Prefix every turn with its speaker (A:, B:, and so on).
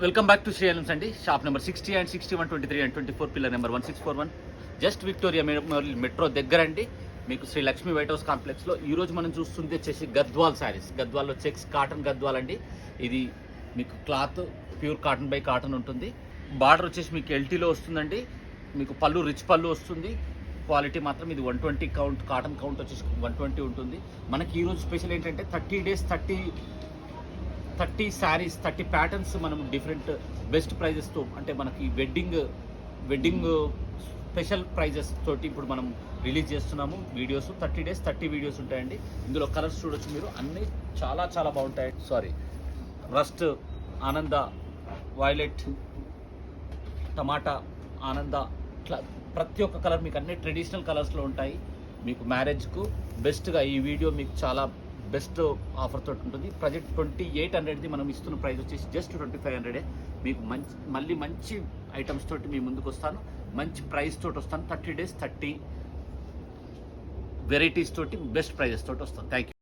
A: Welcome back to Shri ఐలమ్స్ అండి. Shop number 60 and 61, 23 and 24, pillar number 1641, just Victoria metro దగ్గర అండి. మీకు శ్రీ లక్ష్మీ వైట్ హౌస్ కాంప్లెక్స్లో ఈరోజు మనం చూస్తుంది వచ్చేసి గద్వాల్ శారీస్. గద్వాల్లో చెక్స్ కాటన్ గద్వాల్ అండి. ఇది మీకు cloth pure cotton by cotton ఉంటుంది. బార్డర్ వచ్చేసి మీకు ఎల్టీలో వస్తుందండి. మీకు పళ్ళు రిచ్ పళ్ళు వస్తుంది. క్వాలిటీ మాత్రం ఇది 120 కౌంట్, కాటన్ కౌంట్ వచ్చేసి 120 ఉంటుంది. మనకి ఈరోజు స్పెషల్ ఏంటంటే 30 days 30 శారీస్ 30 ప్యాటర్న్స్ మనం డిఫరెంట్ బెస్ట్ ప్రైజెస్తో, అంటే మనకి వెడ్డింగ్ స్పెషల్ ప్రైజెస్ తోటి ఇప్పుడు మనం రిలీజ్ చేస్తున్నాము వీడియోస్. 30 days 30 వీడియోస్ ఉంటాయండి. ఇందులో కలర్స్ చూడొచ్చు మీరు, అన్నీ చాలా చాలా బాగుంటాయి. రస్ట్, ఆనంద, వైలెట్, టమాటా, ఆనంద, ఇట్లా ప్రతి ఒక్క కలర్ మీకు అన్ని ట్రెడిషనల్ కలర్స్లో ఉంటాయి. మీకు మ్యారేజ్కు బెస్ట్గా ఈ వీడియో మీకు చాలా బెస్ట్ ఆఫర్ తోటి ఉంటుంది. ప్రజెంట్ 2800ది మనం ఇస్తున్న ప్రైస్ వచ్చేసి జస్ట్ 2500. మీకు మంచి ఐటమ్స్ తోటి మీ ముందుకు వస్తాను, మంచి ప్రైస్ తోటి వస్తాను. 30 days 30 వెరైటీస్ తోటి బెస్ట్ ప్రైజెస్ తోటి వస్తాను. Thank you.